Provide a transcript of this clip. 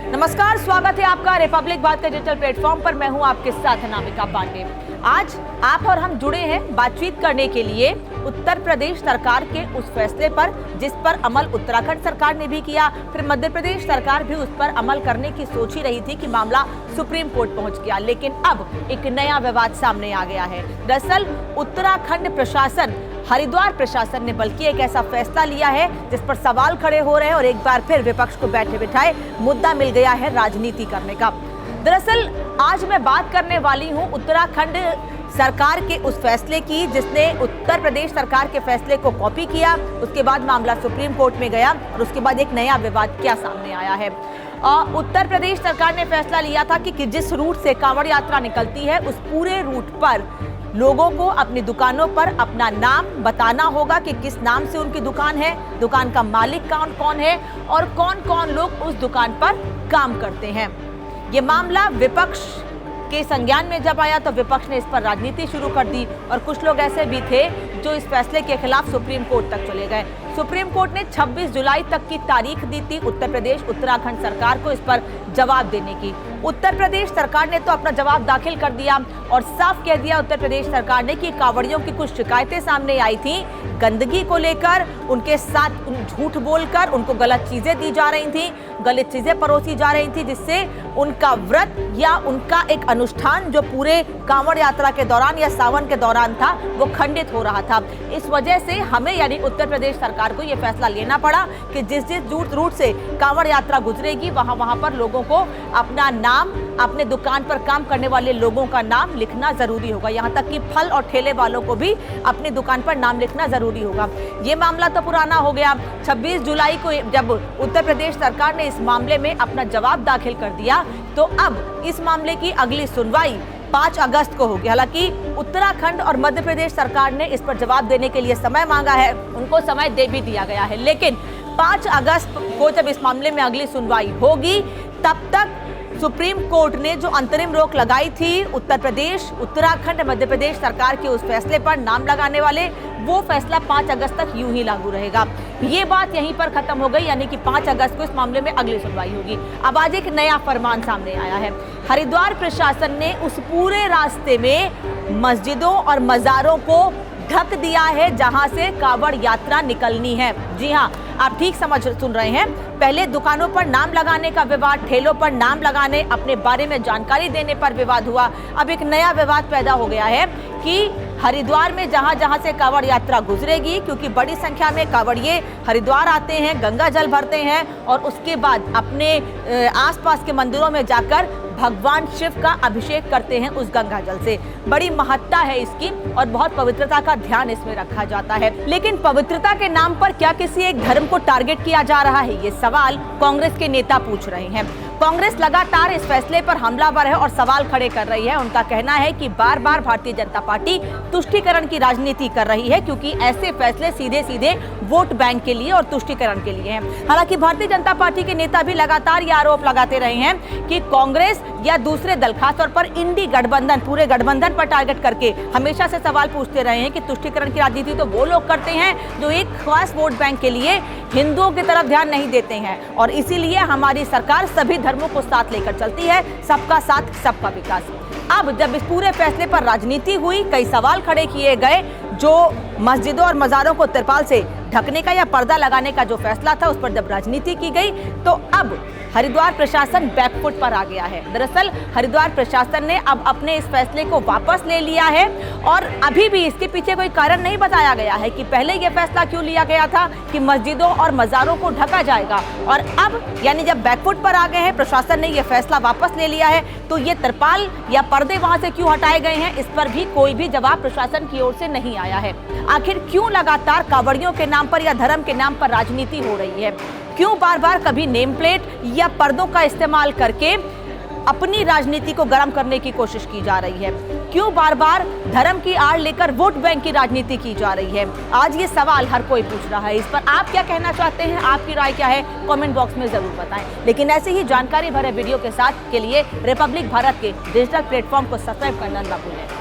नमस्कार, स्वागत है आपका रिपब्लिक भारत के डिजिटल प्लेटफॉर्म पर। मैं हूं आपके साथ अनामिका पांडे। आज आप और हम जुड़े हैं बातचीत करने के लिए उत्तर प्रदेश सरकार के उस फैसले पर जिस पर अमल उत्तराखंड सरकार ने भी किया, फिर मध्य प्रदेश सरकार भी उस पर अमल करने की सोच ही रही थी कि मामला सुप्रीम कोर्ट पहुंच गया। लेकिन अब एक नया विवाद सामने आ गया है। दरअसल उत्तराखंड प्रशासन, हरिद्वार प्रशासन ने बल्कि एक ऐसा फैसला लिया है जिस पर सवाल खड़े हो रहे हैं और एक बार फिर विपक्ष को बैठे बिठाए मुद्दा मिल गया है राजनीति करने का। दरअसल आज मैं बात करने वाली हूं उत्तराखंड सरकार के उस फैसले की जिसने उत्तर प्रदेश सरकार के फैसले को कॉपी किया। उसके बाद मामला सुप्रीम कोर्ट में गया और उसके बाद एक नया विवाद क्या सामने आया है। उत्तर प्रदेश सरकार ने फैसला लिया था कि जिस रूट से कांवड़ यात्रा निकलती है उस पूरे रूट पर लोगों को अपनी दुकानों पर अपना नाम बताना होगा कि किस नाम से उनकी दुकान है, दुकान का मालिक कौन है और कौन कौन लोग उस दुकान पर काम करते हैं। ये मामला विपक्ष के संज्ञान में जब आया तो विपक्ष ने इस पर राजनीति शुरू कर दी और कुछ लोग ऐसे भी थे जो इस फैसले के खिलाफ सुप्रीम कोर्ट तक चले गए। सुप्रीम कोर्ट ने 26 जुलाई तक की तारीख दी थी उत्तर प्रदेश उत्तराखंड सरकार को इस पर जवाब देने की। उत्तर प्रदेश सरकार ने तो अपना जवाब दाखिल कर दिया और साफ कह दिया उत्तर प्रदेश सरकार ने कि कांवड़ियों की कुछ शिकायतें सामने आई थी गंदगी को लेकर, उनके साथ झूठ बोलकर उनको गलत चीजें दी जा रही थी, गलत चीजें परोसी जा रही थी जिससे उनका व्रत या उनका एक अनुष्ठान जो पूरे कांवड़ यात्रा के दौरान या सावन के दौरान था वो खंडित हो रहा था। इस वजह से हमें यानी उत्तर प्रदेश सरकार को यह फैसला लेना पड़ा कि जिस रूट से कांवड़ यात्रा गुजरेगी वहां पर लोगों को अपना नाम, अपने दुकान पर काम करने वाले लोगों का नाम लिखना जरूरी होगा। यहाँ तक कि फल और ठेले वालों को भी अपनी दुकान पर नाम लिखना जरूरी होगा। ये मामला तो पुराना हो गया। 26 जुलाई को जब उत्तर प्रदेश सरकार ने इस मामले में अपना जवाब दाखिल कर दिया तो अब इस मामले की अगली सुनवाई 5 अगस्त को होगी। हालांकि उत्तराखंड और मध्य प्रदेश सरकार ने इस पर जवाब देने के लिए समय मांगा है, उनको समय दे भी दिया गया है। लेकिन 5 अगस्त को जब इस मामले में अगली सुनवाई होगी तब तक सुप्रीम कोर्ट ने जो अंतरिम रोक लगाई थी उत्तर प्रदेश, उत्तराखंड, मध्य प्रदेश सरकार के उस फैसले पर नाम लगाने वाले, वो फैसला 5 अगस्त तक यूं ही लागू रहेगा। ये बात यहीं पर खत्म हो गई, यानी कि 5 अगस्त को इस मामले में अगली सुनवाई होगी। अब आज एक नया फरमान सामने आया है। हरिद्वार प्रशासन ने उस पूरे रास्ते में मस्जिदों और मज़ारों को ढक दिया है जहां से कांवड़ यात्रा निकलनी है। जी हां, आप ठीक सुन रहे हैं। पहले दुकानों पर नाम लगाने का विवाद, ठेलों पर नाम लगाने, अपने बारे में जानकारी देने पर विवाद हुआ। अब एक नया विवाद पैदा हो गया है कि हरिद्वार में जहां से कांवड़ यात्रा गुजरेगी, क्योंकि बड़ी संख्या में कांवड़िए हरिद्वार आते हैं, गंगा जल भरते हैं और उसके बाद अपने आसपास के मंदिरों में जाकर भगवान शिव का अभिषेक करते हैं उस गंगा जल से। बड़ी महत्ता है इसकी और बहुत पवित्रता का ध्यान इसमें रखा जाता है। लेकिन पवित्रता के नाम पर क्या किसी एक धर्म को टारगेट किया जा रहा है, ये सवाल कांग्रेस के नेता पूछ रहे हैं। कांग्रेस लगातार इस फैसले पर हमलावर है और सवाल खड़े कर रही है। उनका कहना है कि बार बार भारतीय जनता पार्टी तुष्टीकरण की राजनीति कर रही है क्योंकि ऐसे फैसले सीधे सीधे वोट बैंक के लिए और तुष्टीकरण के लिए हैं। हालांकि भारतीय जनता पार्टी के नेता भी लगातार ये आरोप लगाते रहे हैं कि कांग्रेस या दूसरे दल, खासतौर पर इंडी गठबंधन, पूरे गठबंधन पर टारगेट करके हमेशा से सवाल पूछते रहे हैं कि तुष्टीकरण की राजनीति तो वो लोग करते हैं जो एक खास वोट बैंक के लिए हिंदुओं की तरफ ध्यान नहीं देते हैं और इसीलिए हमारी सरकार सभी धर्मों को साथ लेकर चलती है, सबका साथ सबका विकास। अब जब इस पूरे फैसले पर राजनीति हुई, कई सवाल खड़े किए गए, जो मस्जिदों और मज़ारों को तिरपाल से ढकने का या पर्दा लगाने का जो फैसला था उस पर जब राजनीति की गई तो अब हरिद्वार प्रशासन बैकफुट पर आ गया है। दरअसल हरिद्वार प्रशासन ने अब अपने इस फैसले को वापस ले लिया है और अभी भी इसके पीछे कोई कारण नहीं बताया गया है कि पहले यह फैसला क्यों लिया गया था कि मस्जिदों और मज़ारों को ढका जाएगा और अब यानी जब बैकफुट पर आ गए हैं, प्रशासन ने यह फैसला वापस ले लिया है तो ये तिरपाल या पर्दे वहां से क्यों हटाए गए हैं, इस पर भी कोई भी जवाब प्रशासन की ओर से नहीं आया है। आखिर क्यों लगातार कांवड़ियों के नाम पर या धर्म के नाम पर राजनीति हो रही है? क्यों बार बार कभी नेम प्लेट या पर्दों का इस्तेमाल करके अपनी राजनीति को गर्म करने की कोशिश की जा रही है? क्यों बार बार धर्म की आड़ लेकर वोट बैंक की राजनीति की जा रही है? आज ये सवाल हर कोई पूछ रहा है। इस पर आप क्या कहना चाहते हैं, आपकी राय क्या है, कमेंट बॉक्स में जरूर बताएं। लेकिन ऐसे ही जानकारी भरे वीडियो के साथ के लिए रिपब्लिक भारत के डिजिटल प्लेटफॉर्म को सब्सक्राइब करना ना भूलें।